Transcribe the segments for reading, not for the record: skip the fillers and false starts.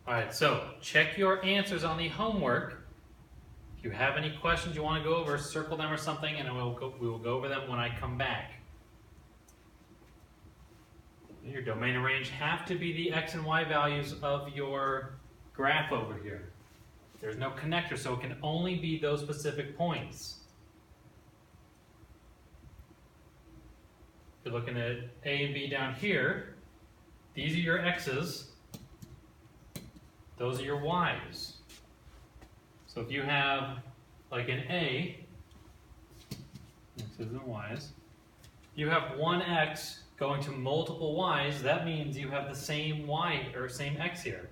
All right, so check your answers on the homework. If you have any questions you want to go over, circle them or something, and we will go over them when I come back. Your domain and range have to be the x and y values of your graph over here. There's no connector, so it can only be those specific points. If you're looking at A and B down here, these are your x's, those are your y's. So if you have, like in A, x's and y's, you have one x going to multiple y's, that means you have the same y or same x here.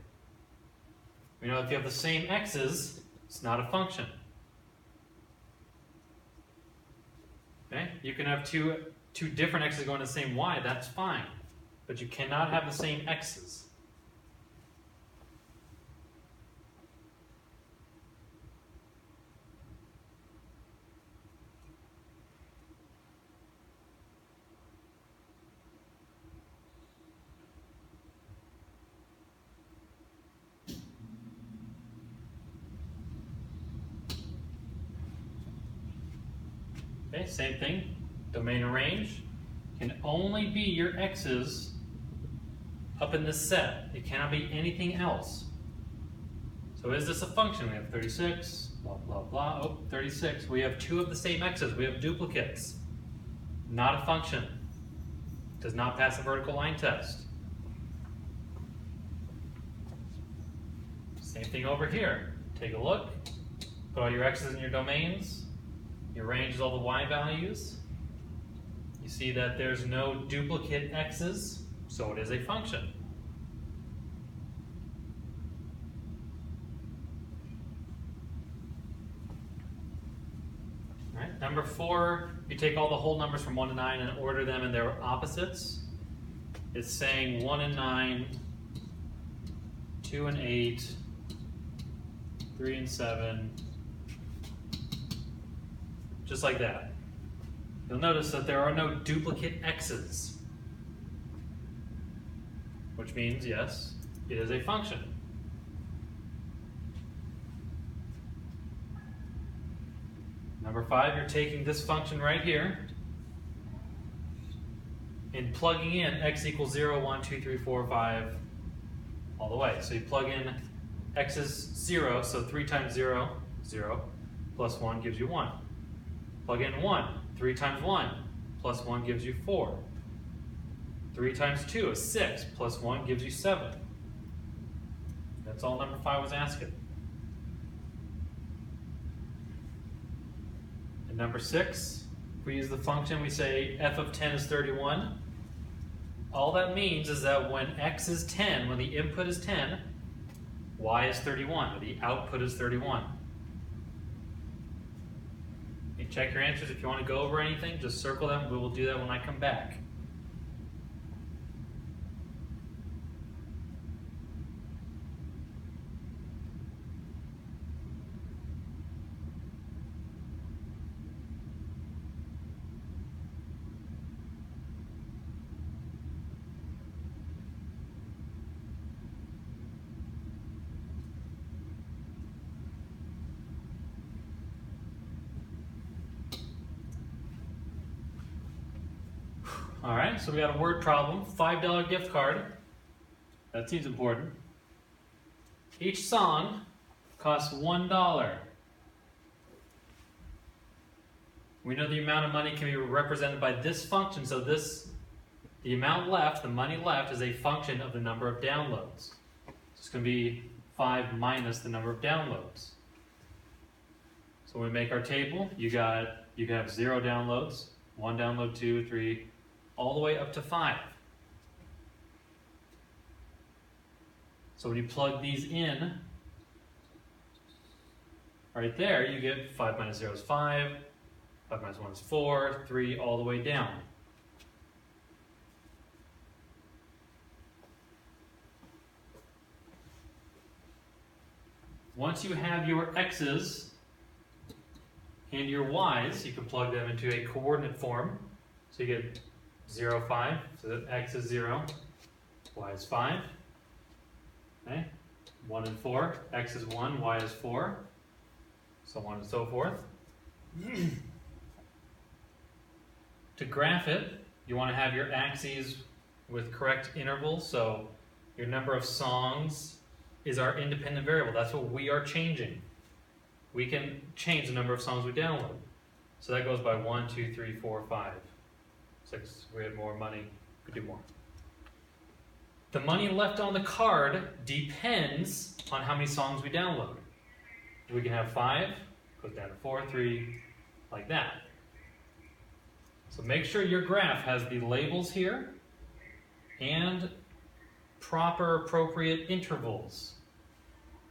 We know if you have the same x's, it's not a function. Okay? You can have two different x's going to the same y, that's fine. But you cannot have the same x's. Okay, same thing, domain and range can only be your x's up in this set. It cannot be anything else. So is this a function? We have 36, blah, blah, blah. Oh, 36. We have two of the same x's. We have duplicates. Not a function. Does not pass the vertical line test. Same thing over here. Take a look. Put all your x's in your domains. Your range is all the y values. You see that there's no duplicate x's, so it is a function. All right, number 4, you take all the whole numbers from 1 to 9 and order them in their opposites. It's saying 1 and 9, 2 and 8, 3 and 7, just like that. You'll notice that there are no duplicate x's, which means, yes, it is a function. Number 5, you're taking this function right here and plugging in x equals 0, 1, 2, 3, 4, 5, all the way. So you plug in x is 0, so 3 times 0, 0, plus 1 gives you 1. Plug in 1, 3 times 1, plus 1 gives you 4. 3 times 2 is 6, plus 1 gives you 7. That's all number 5 was asking. And number 6, if we use the function, we say f of 10 is 31. All that means is that when x is 10, when the input is 10, y is 31, or the output is 31. You check your answers. If you want to go over anything, just circle them. We will do that when I come back. All right, so we got a word problem, $5 gift card. That seems important. Each song costs $1. We know the amount of money can be represented by this function, so the amount left, the money left, is a function of the number of downloads. So it's going to be 5 minus the number of downloads. So when we make our table, you can have 0 downloads, 1 download, 2, 3, all the way up to 5. So when you plug these in, right there, you get 5 minus 0 is 5, 5 minus 1 is 4, 3, all the way down. Once you have your x's and your y's, you can plug them into a coordinate form. So you get 0, 5, so that x is 0, y is 5. Okay? 1 and 4, x is 1, y is 4, so on and so forth. To graph it, you want to have your axes with correct intervals, so your number of songs is our independent variable. That's what we are changing. We can change the number of songs we download. So that goes by 1, 2, 3, 4, 5, 6. We had more money, we could do more. The money left on the card depends on how many songs we download. We can have 5, goes down to 4, 3, like that. So make sure your graph has the labels here and proper appropriate intervals,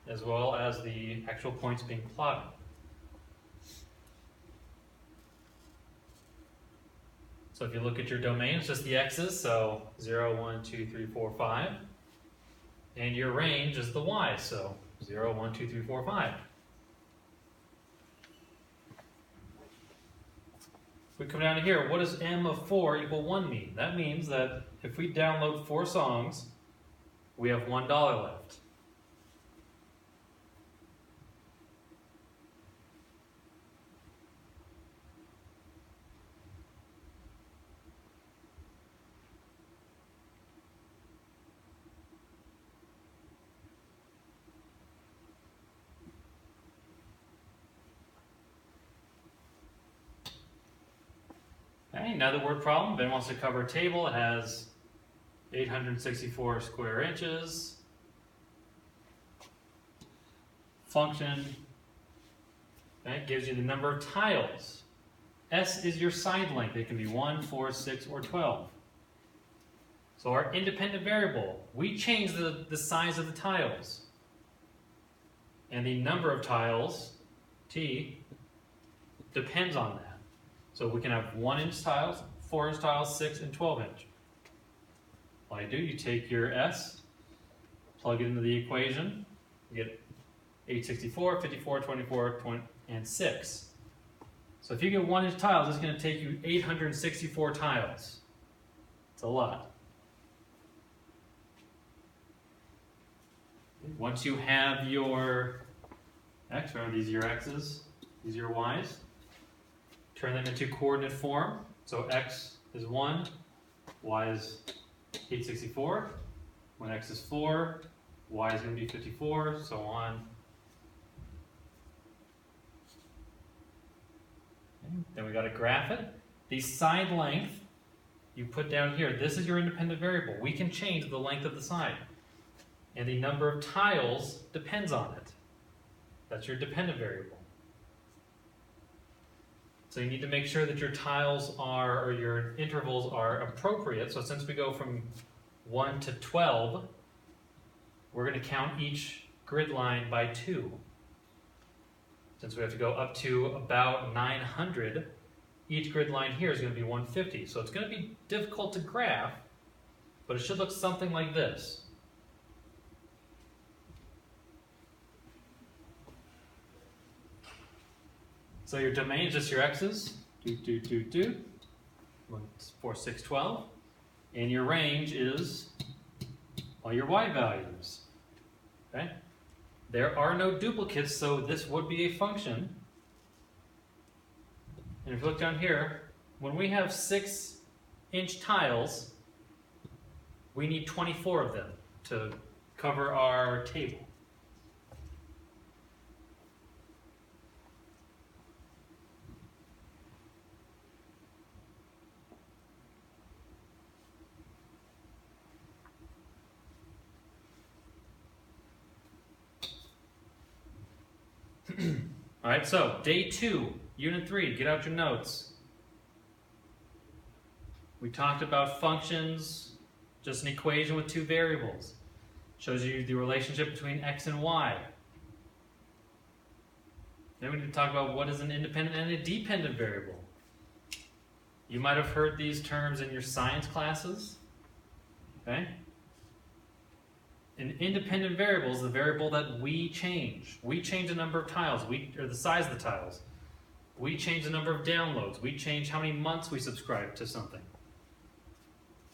as well as the actual points being plotted. So if you look at your domain, it's just the x's, so 0, 1, 2, 3, 4, 5. And your range is the y, so 0, 1, 2, 3, 4, 5. If we come down to here, what does m of 4 equal 1 mean? That means that if we download 4 songs, we have $1 left. Okay, another word problem. Ben wants to cover a table. It has 864 square inches. Function, okay, gives you the number of tiles. S is your side length. It can be 1, 4, 6, or 12. So our independent variable, we change the size of the tiles. And the number of tiles, T, depends on that. So we can have 1-inch tiles, 4-inch tiles, 6, and 12-inch. All you do, you take your S, plug it into the equation, you get 864, 54, 24, 20, and 6. So if you get 1-inch tiles, it's going to take you 864 tiles. It's a lot. Once you have your X, remember these are your X's, these are your Y's. Turn them into coordinate form. So X is 1, Y is 864. When X is 4, Y is going to be 54, so on. Okay. Then we got to graph it. The side length you put down here. This is your independent variable. We can change the length of the side. And the number of tiles depends on it. That's your dependent variable. So you need to make sure that your tiles are, or your intervals are appropriate. So since we go from 1 to 12, we're going to count each grid line by 2. Since we have to go up to about 900, each grid line here is going to be 150. So it's going to be difficult to graph, but it should look something like this. So your domain is just your x's, 1, 4, 6, 12, and your range is all your y values. Okay? There are no duplicates, so this would be a function. And if you look down here, when we have 6-inch tiles, we need 24 of them to cover our table. All right, so day 2, unit 3, get out your notes. We talked about functions, just an equation with 2 variables. Shows you the relationship between x and y. Then we need to talk about what is an independent and a dependent variable. You might have heard these terms in your science classes. Okay? An independent variable is the variable that we change. We change the number of tiles, or the size of the tiles. We change the number of downloads. We change how many months we subscribe to something.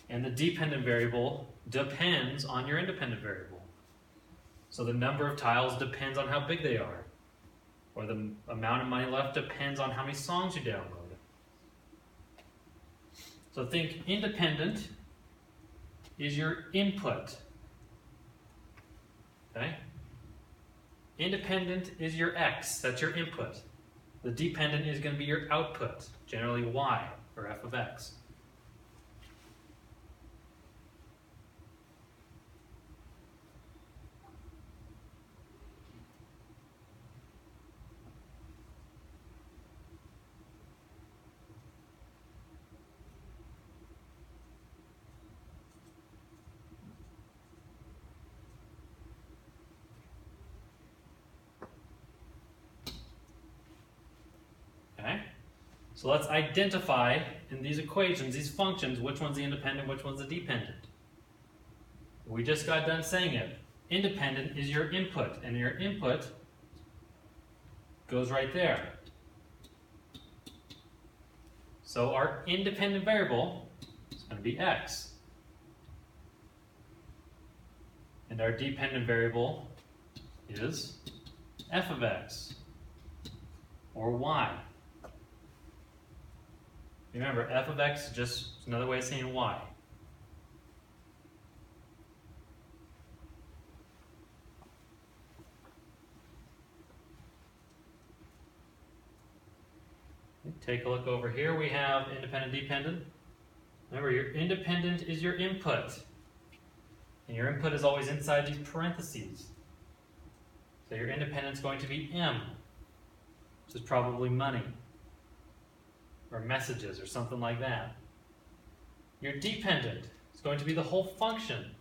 And the dependent variable depends on your independent variable. So the number of tiles depends on how big they are. Or the amount of money left depends on how many songs you download. So think independent is your input. Okay? Independent is your x, that's your input. The dependent is going to be your output, generally y, or f of x. Okay? So let's identify in these equations, these functions, which one's the independent, which one's the dependent. We just got done saying it. Independent is your input, and your input goes right there. So our independent variable is going to be x. And our dependent variable is f of x, or y. Remember, f of x is just another way of saying y. Take a look over here. We have independent, dependent. Remember, your independent is your input. And your input is always inside these parentheses. So your independent is going to be m, which is probably money, or messages, or something like that. Your dependent is going to be the whole function,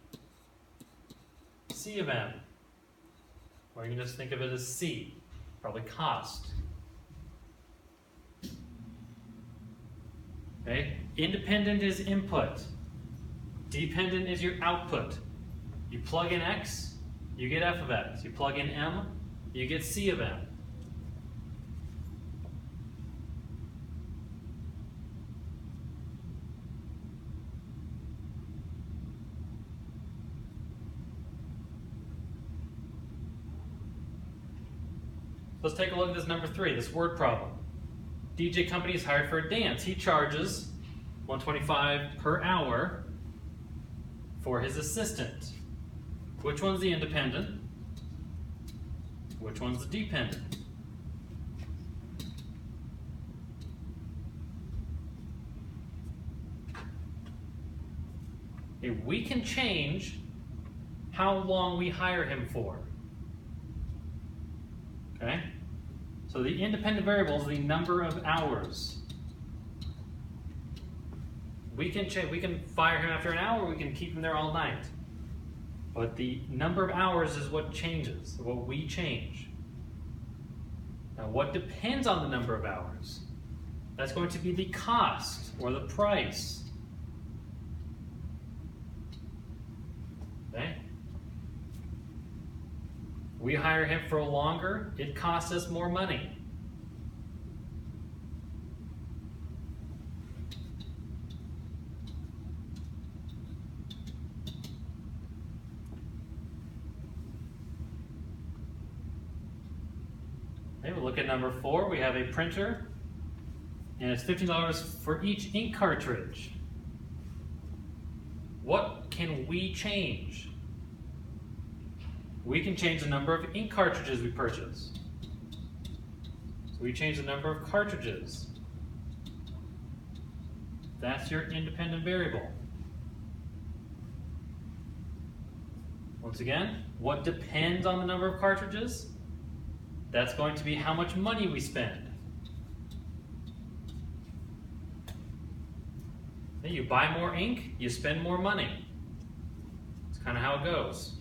c of m. Or you can just think of it as c, probably cost. Okay? Independent is input. Dependent is your output. You plug in x, you get f of x. You plug in m, you get c of m. Let's take a look at this number 3, this word problem. DJ company is hired for a dance. He charges $125 per hour for his assistant. Which one's the independent? Which one's the dependent? Okay, we can change how long we hire him for. Okay? So the independent variable is the number of hours. We can fire him after an hour, or we can keep him there all night. But the number of hours is what changes, what we change. Now what depends on the number of hours? That's going to be the cost, or the price. Okay? We hire him for longer, it costs us more money. Okay, we'll look at number 4. We have a printer, and it's $15 for each ink cartridge. What can we change? We can change the number of ink cartridges we purchase. So we change the number of cartridges. That's your independent variable. Once again, what depends on the number of cartridges? That's going to be how much money we spend. Okay, you buy more ink, you spend more money. That's kind of how it goes.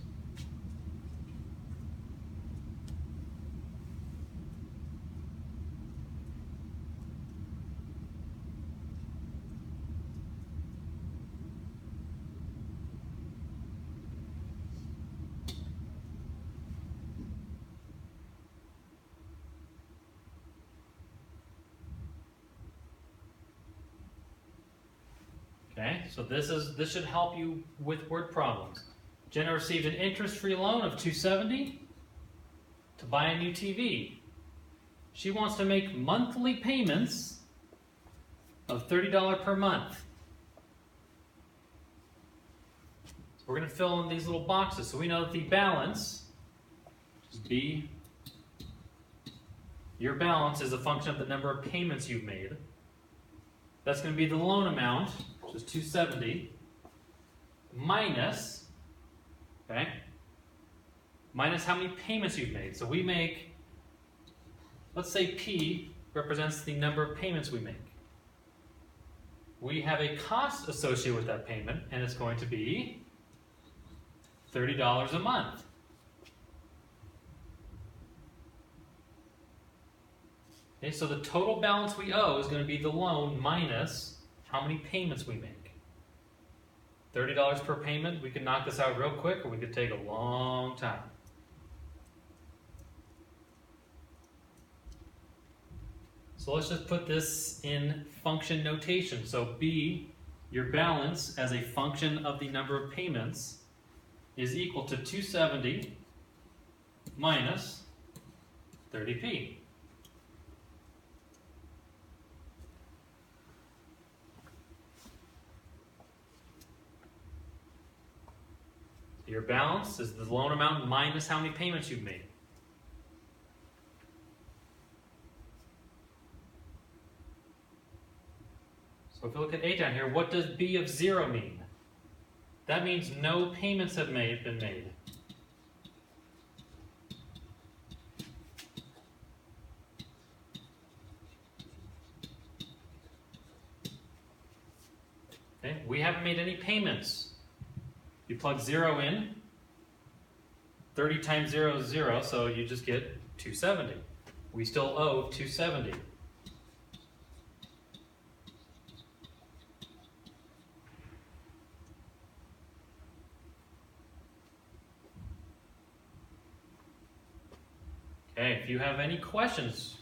Okay, so this should help you with word problems. Jenna received an interest-free loan of $270 to buy a new TV. She wants to make monthly payments of $30 per month. So we're going to fill in these little boxes. So we know that the balance, which is B, your balance is a function of the number of payments you've made. That's going to be the loan amount, which is $270, minus, okay, minus how many payments you've made. So we make, let's say P represents the number of payments we make. We have a cost associated with that payment, and it's going to be $30 a month. Okay, so the total balance we owe is going to be the loan minus how many payments we make. $30 per payment. We could knock this out real quick, or we could take a long time. So let's just put this in function notation. So B, your balance as a function of the number of payments, is equal to 270 minus 30p. Your balance is the loan amount minus how many payments you've made. So if you look at A down here, what does B of 0 mean? That means no payments have been made. Okay, we haven't made any payments. You plug 0 in, 30 times 0 is 0, so you just get 270. We still owe 270. Okay, if you have any questions,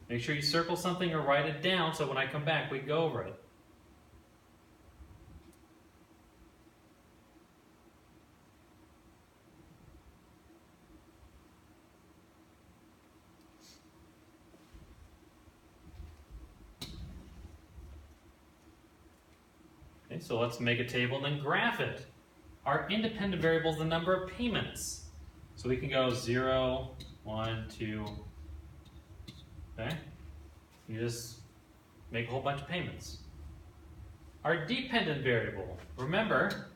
make sure you circle something or write it down so when I come back we can go over it. Okay, so let's make a table and then graph it. Our independent variable is the number of payments. So we can go 0, 1, 2, okay? You just make a whole bunch of payments. Our dependent variable, remember,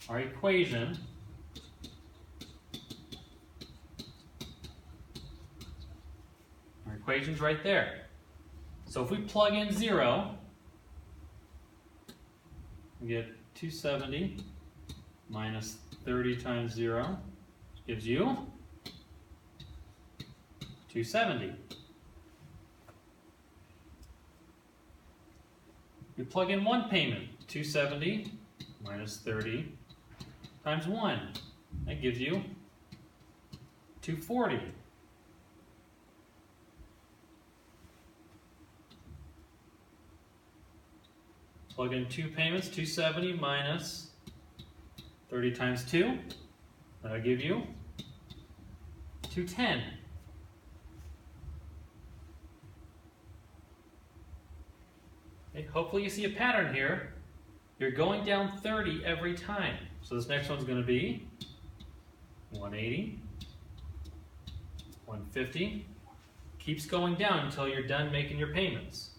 our equation equation's right there. So if we plug in 0, we get 270 minus 30 times 0 gives you 270. We plug in one payment, 270 minus 30 times 1. That gives you 240. Plug in two payments, 270 minus 30 times 2. That'll give you 210. Okay, hopefully you see a pattern here. You're going down 30 every time. So this next one's going to be 180, 150. Keeps going down until you're done making your payments.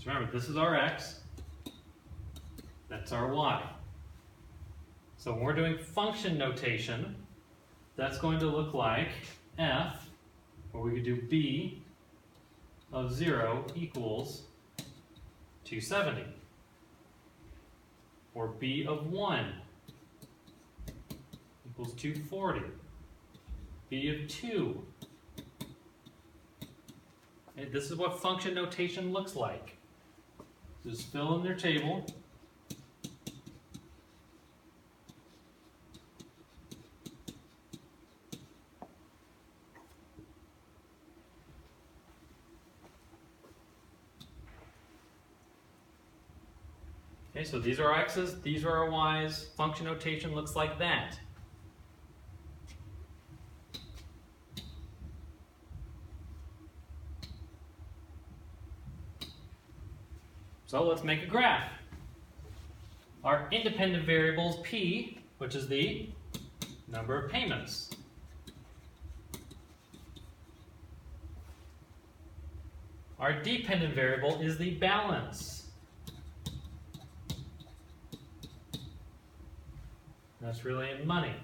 Just remember, this is our x, that's our y. So when we're doing function notation, that's going to look like f, or we could do b of 0 equals 270. Or b of 1 equals 240. b of 2. Okay, this is what function notation looks like. Just fill in their table. Okay, so these are our x's, these are our y's. Function notation looks like that. So let's make a graph. Our independent variable is p, which is the number of payments. Our dependent variable is the balance. That's really in money.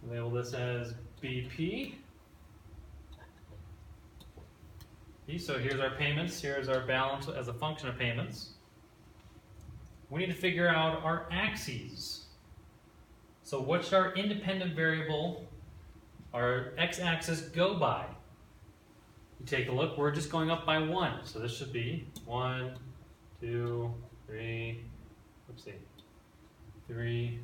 Label this as BP. So here's our payments, here's our balance as a function of payments. We need to figure out our axes. So what should our independent variable, our x-axis, go by? You take a look, we're just going up by 1. So this should be 1, 2, 3, oopsie, 3,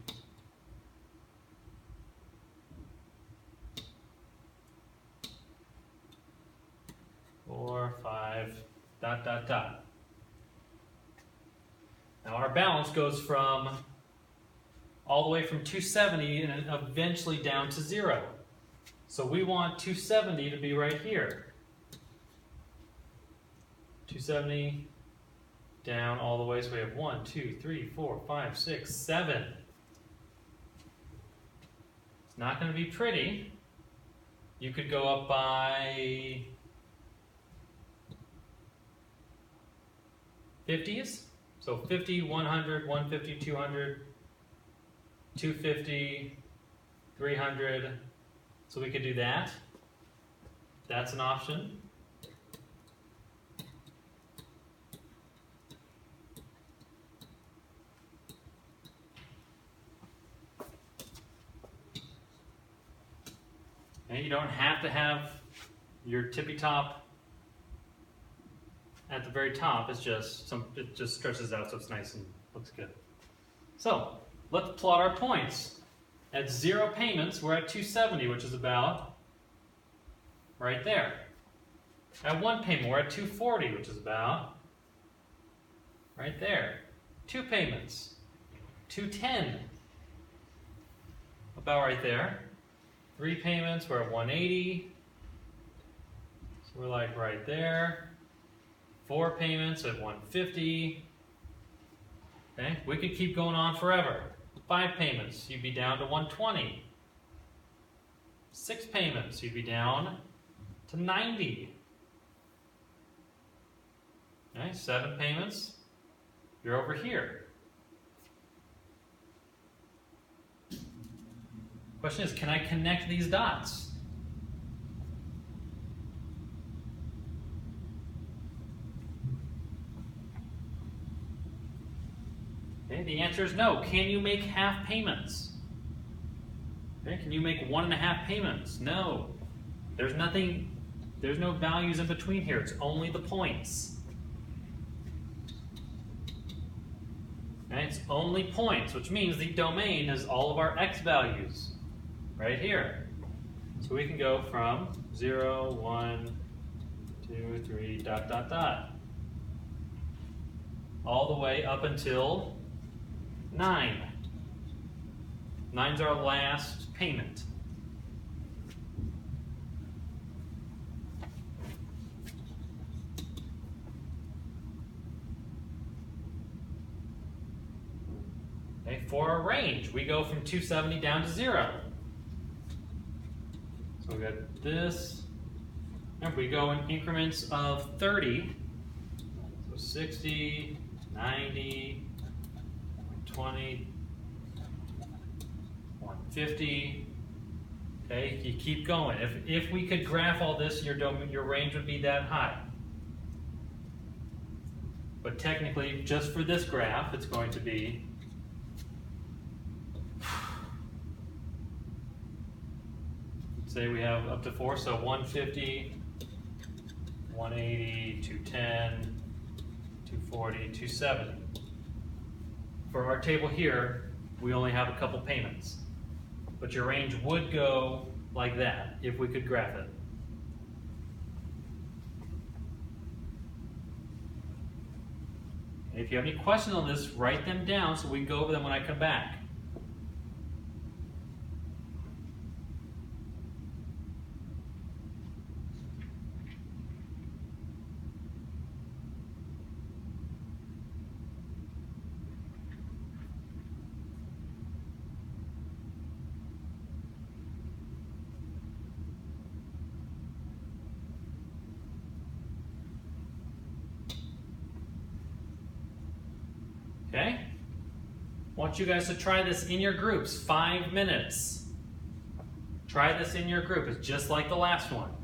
4, 5, dot, dot, dot. Now our balance goes from all the way from 270 and eventually down to 0. So we want 270 to be right here. 270 down all the way, so we have 1, 2, 3, 4, 5, 6, 7. It's not going to be pretty. You could go up by 50s. So 50, 100, 150, 200, 250, 300. So we could do that. That's an option. And you don't have to have your tippy top at the very top. It's just it just stretches out so it's nice and looks good. So let's plot our points. At 0 payments, we're at 270, which is about right there. At 1 payment, we're at 240, which is about right there. 2 payments, 210, about right there. 3 payments, we're at 180, so we're like right there. 4 payments at 150. Okay, we could keep going on forever. 5 payments, you'd be down to 120. 6 payments, you'd be down to 90. Okay, 7 payments, you're over here. Question is, can I connect these dots? Okay, the answer is no. Can you make half payments? Okay, can you make 1.5 payments? No. There's nothing, there's no values in between here. It's only the points. Okay, it's only points, which means the domain is all of our x values right here. So we can go from 0, 1, 2, 3, dot, dot, dot, all the way up until 9. 9's our last payment. Okay, for our range, we go from 270 down to 0. So we got this, and we go in increments of 30. So 60, 90, 120, 150. Okay, you keep going. If we could graph all this, your range would be that high. But technically, just for this graph, it's going to be say we have up to 4, so 150, 180, 210, 240, 270. For our table here, we only have a couple payments. But your range would go like that if we could graph it. If you have any questions on this, write them down so we can go over them when I come back. Okay? I want you guys to try this in your groups, 5 minutes. Try this in your group, it's just like the last one.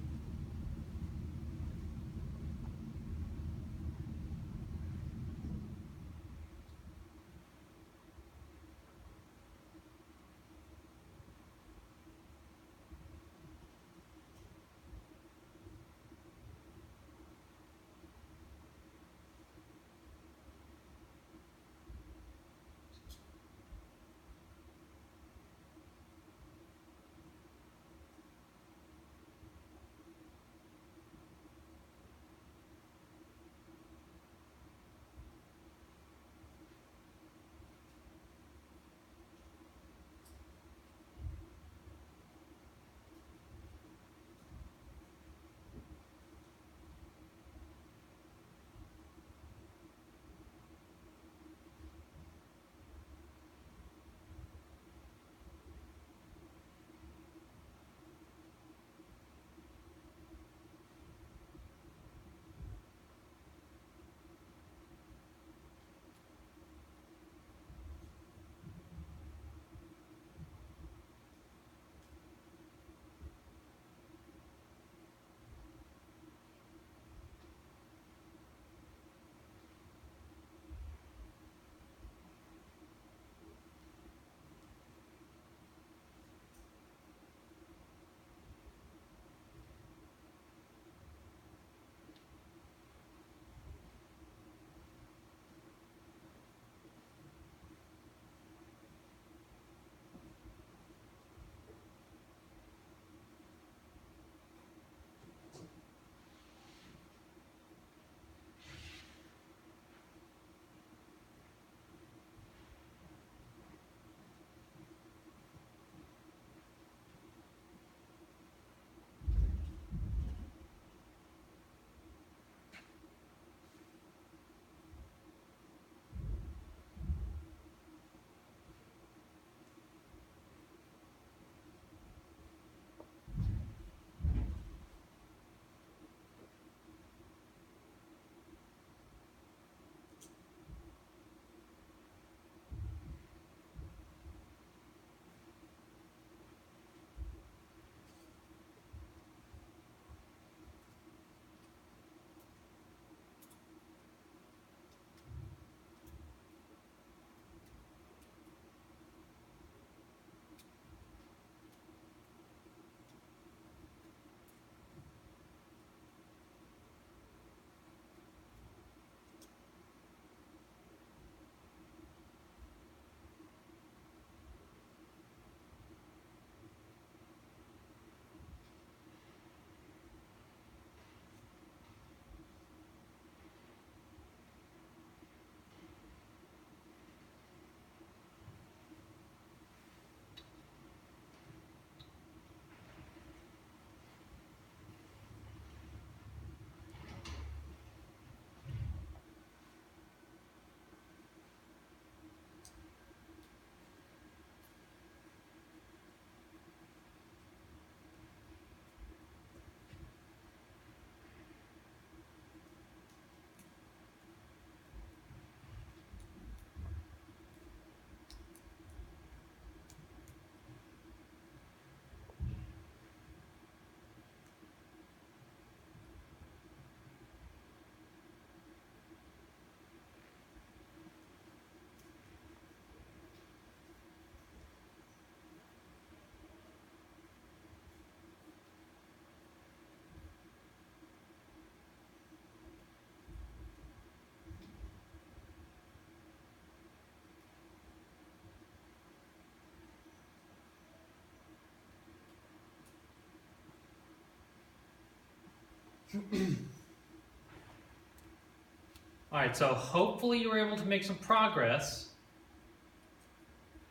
All right, so hopefully you were able to make some progress.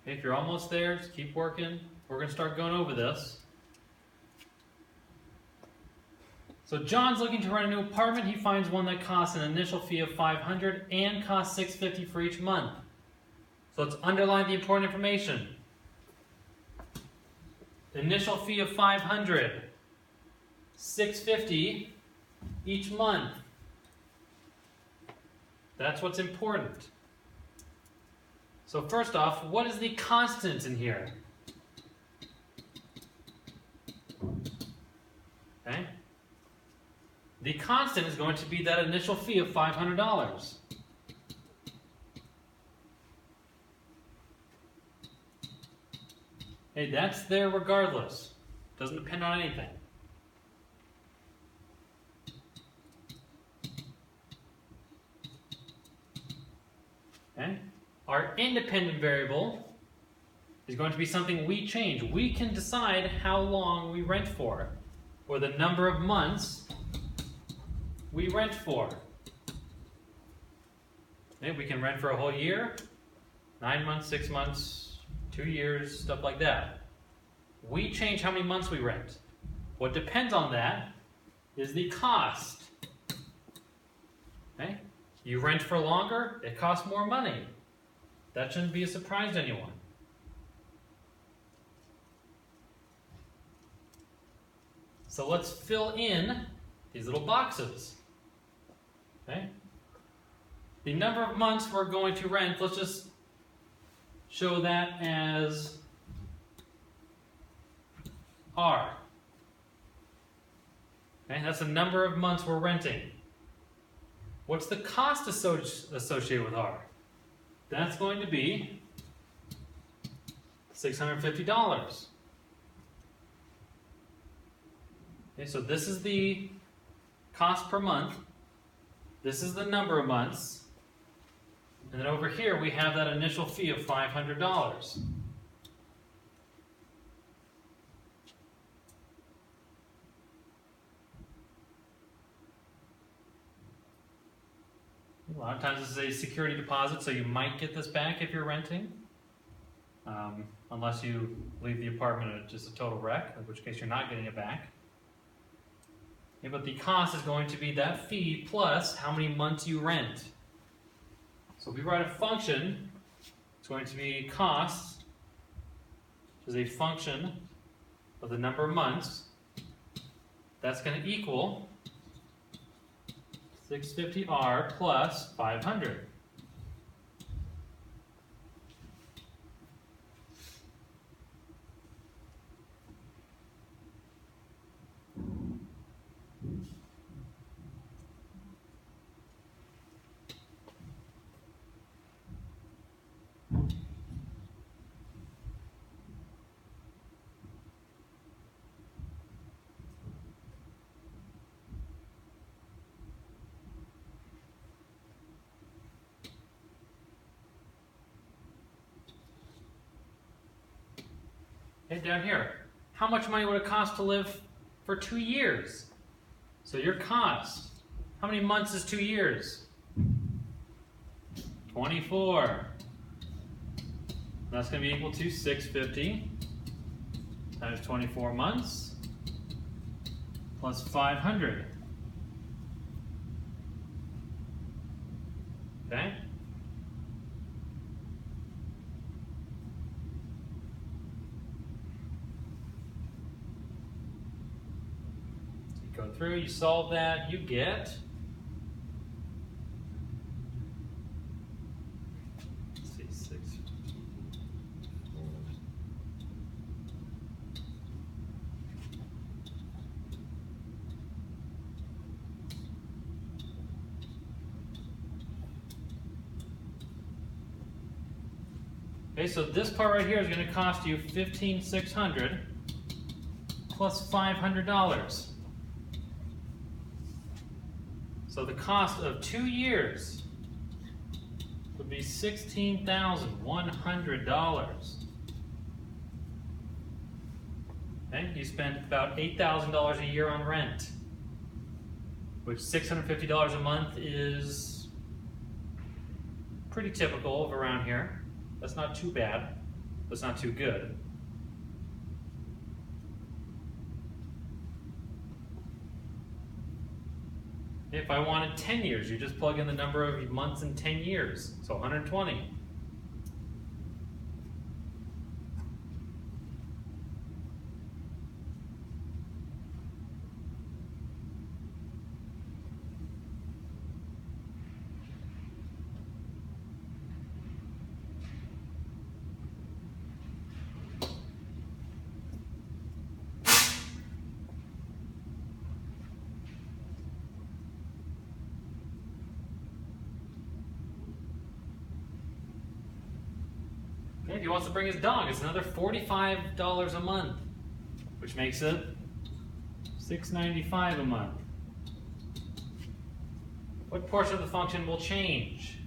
If you're almost there, just keep working. We're going to start going over this. So John's looking to rent a new apartment. He finds one that costs an initial fee of $500 and costs $650 for each month. So let's underline the important information. Initial fee of $500, $650 each month. That's what's important. So first off, what is the constant in here? Okay. The constant is going to be that initial fee of $500. Hey, that's there regardless. Doesn't depend on anything. Okay. Our independent variable is going to be something we change. We can decide how long we rent for, or the number of months we rent for. Okay, we can rent for a whole year, 9 months, 6 months, 2 years, stuff like that. We change how many months we rent. What depends on that is the cost. Okay? You rent for longer, it costs more money. That shouldn't be a surprise to anyone. So let's fill in these little boxes. Okay? The number of months we're going to rent, let's just show that as R. Okay, that's the number of months we're renting. What's the cost associated with R? That's going to be $650. Okay, so this is the cost per month. This is the number of months. And then over here we have that initial fee of $500. A lot of times this is a security deposit, so you might get this back if you're renting. Unless you leave the apartment at just a total wreck, in which case you're not getting it back. Okay, but the cost is going to be that fee plus how many months you rent. So if we write a function, it's going to be cost, which is a function of the number of months. That's going to equal $650R plus 500. Okay, down here, how much money would it cost to live for 2 years? So your cost, how many months is 2 years? 24. That's going to be equal to $650 times 24 months plus 500. Okay? Go through, you solve that, you get, let's see, 6. Okay, so this part right here is going to cost you $15,600 plus $500. So the cost of 2 years would be $16,100. Okay, you spent about $8,000 a year on rent, which $650 a month is pretty typical of around here. That's not too bad. That's not too good. If I wanted 10 years, you just plug in the number of months in 10 years. So 120. Okay, if he wants to bring his dog, it's another $45 a month, which makes it $6.95 a month. What portion of the function will change?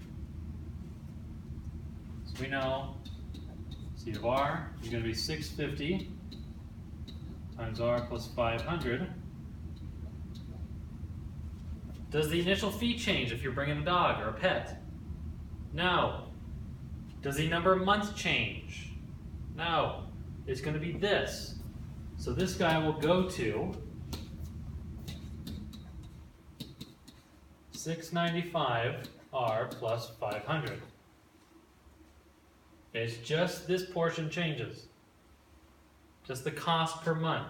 So we know C of R is going to be 650 times R plus 500. Does the initial fee change if you're bringing a dog or a pet? No. Does the number of months change? No. It's going to be this. So this guy will go to $6.95 R plus 500. It's just this portion changes. Just the cost per month.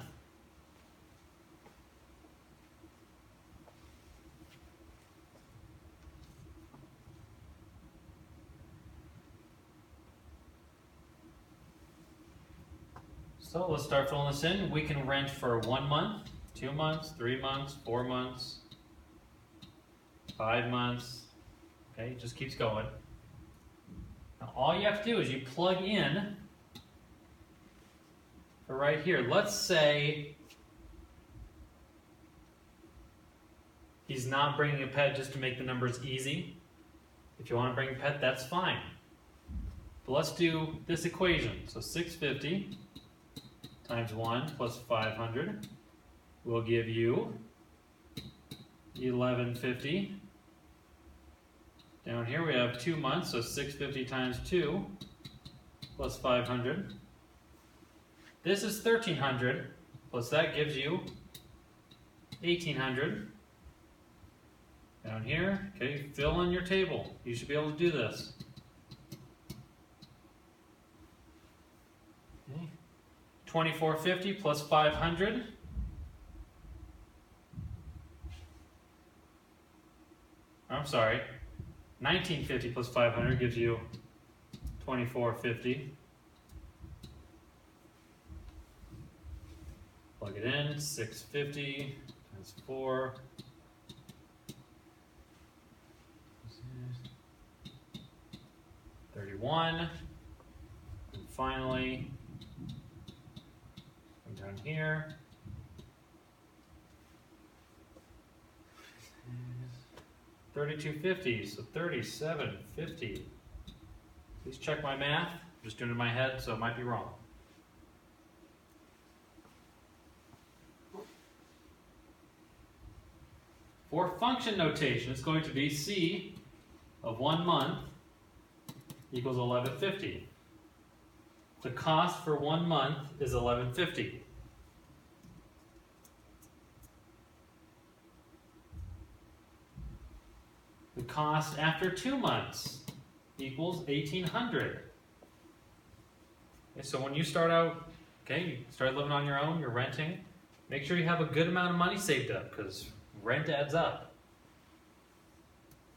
So let's start filling this in. We can rent for 1 month, 2 months, 3 months, 4 months, 5 months. Okay, it just keeps going. Now all you have to do is you plug in for right here. Let's say he's not bringing a pet just to make the numbers easy. If you want to bring a pet, that's fine. But let's do this equation. So 650 times 1 plus 500 will give you 1150. Down here we have 2 months, so 650 times 2 plus 500. This is 1300, plus that gives you 1800. Down here, okay, fill in your table. You should be able to do this. Okay. 2450 plus 500. I'm sorry. 1950 plus 500 gives you 2450. Plug it in, 650 times 4. 31. And finally, come down here. 3250, so 3750. Please check my math. I'm just doing it in my head, so it might be wrong. For function notation, it's going to be C of 1 month equals 1150. The cost for 1 month is 1150. The cost after 2 months equals 1800. Okay, so when you start out, okay, you start living on your own, you're renting, make sure you have a good amount of money saved up because rent adds up.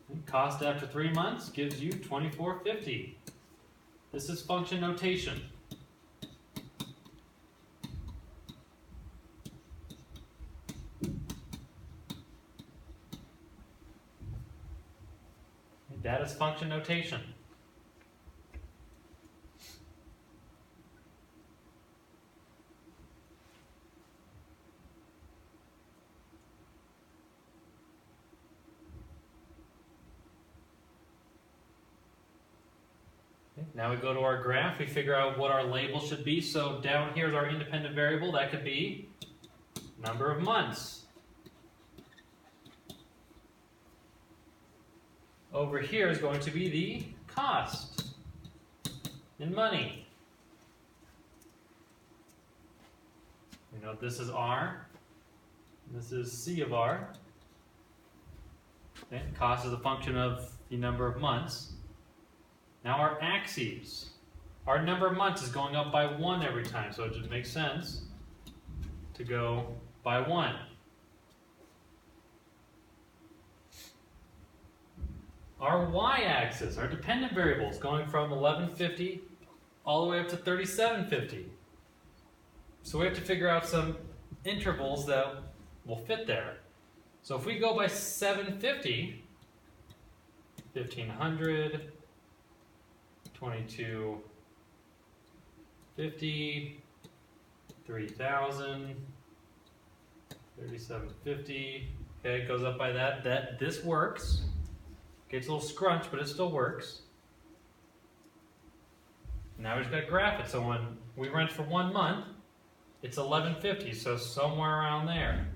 And cost after 3 months gives you 2450. This is function notation. That is function notation. Okay, now we go to our graph, we figure out what our label should be. So down here is our independent variable. That could be number of months. Over here is going to be the cost in money. We know this is R, this is C of R. Okay, cost is a function of the number of months. Now our axes. Our number of months is going up by 1 every time, so it just makes sense to go by 1. Our y-axis, our dependent variables, going from 1150 all the way up to 3750. So we have to figure out some intervals that will fit there. So if we go by 750, 1500, 2250, 3000, 3750. Okay, it goes up by that. This works. Gets a little scrunch, but it still works. Now we just got to graph it. So when we rent for 1 month, it's 1150, so somewhere around there.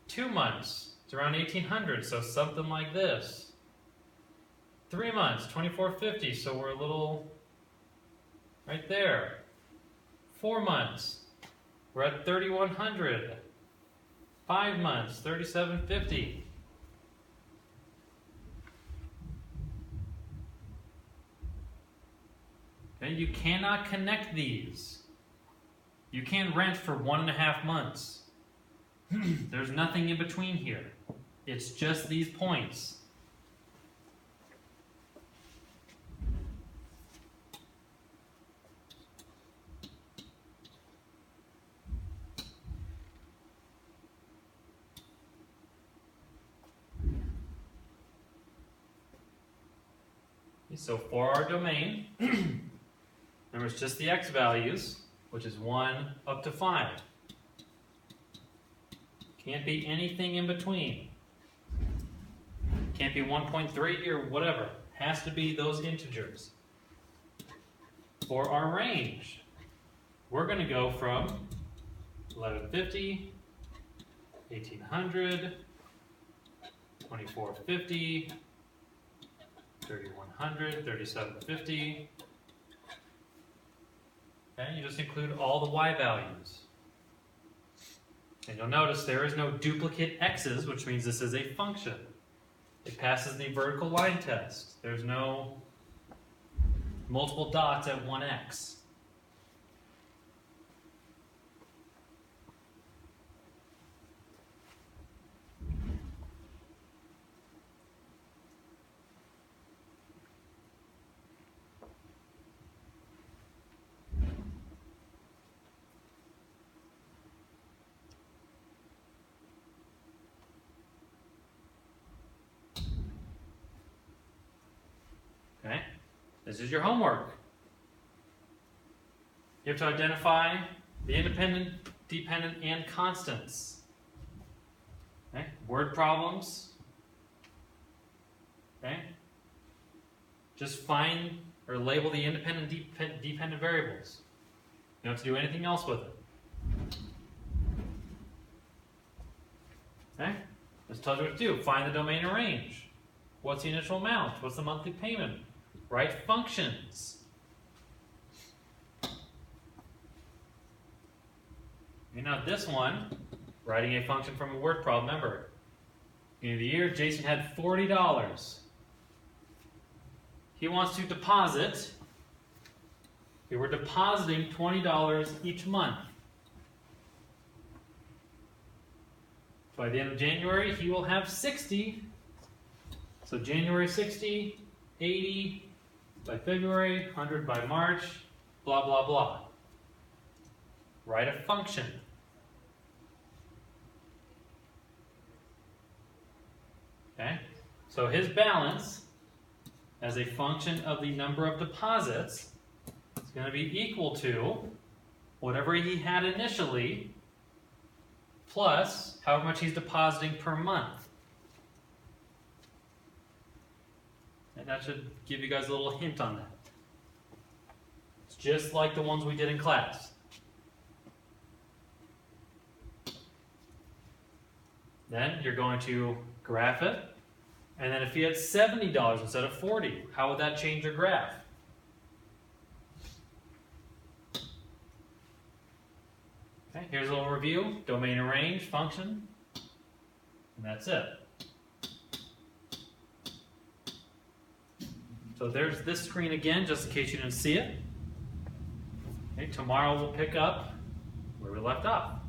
2 months, it's around 1800, so something like this. 3 months, 2450, so we're a little right there. 4 months, we're at 3100. 5 months, 3750. Okay, you cannot connect these. You can't rent for 1.5 months. There's nothing in between here. It's just these points. So for our domain, remember it's just the x values, which is 1 up to 5. Can't be anything in between. Can't be 1.3 or whatever. Has to be those integers. For our range, we're going to go from 1150, 1800, 2450, 3100, 3750. Okay, you just include all the y values. And you'll notice there is no duplicate x's, which means this is a function. It passes the vertical line test. There's no multiple dots at 1x. Okay, this is your homework. You have to identify the independent, dependent, and constants. Okay, word problems. Okay, just find or label the independent, dependent variables. You don't have to do anything else with it. Okay, this tells you what to do. Find the domain and range. What's the initial amount? What's the monthly payment? Write functions. And now this one, writing a function from a word problem. Remember, beginning of the year, Jason had $40. He wants to deposit. We were depositing $20 each month. By the end of January, he will have 60. So January 60, 80 by February, 100 by March, blah, blah, blah. Write a function. Okay? So his balance as a function of the number of deposits is going to be equal to whatever he had initially plus however much he's depositing per month. And that should give you guys a little hint on that. It's just like the ones we did in class. Then you're going to graph it And then if you had $70 instead of 40, how would that change your graph? Okay, here's a little review. Domain and range function. And that's it. So there's this screen again, just in case you didn't see it. Okay, tomorrow we'll pick up where we left off.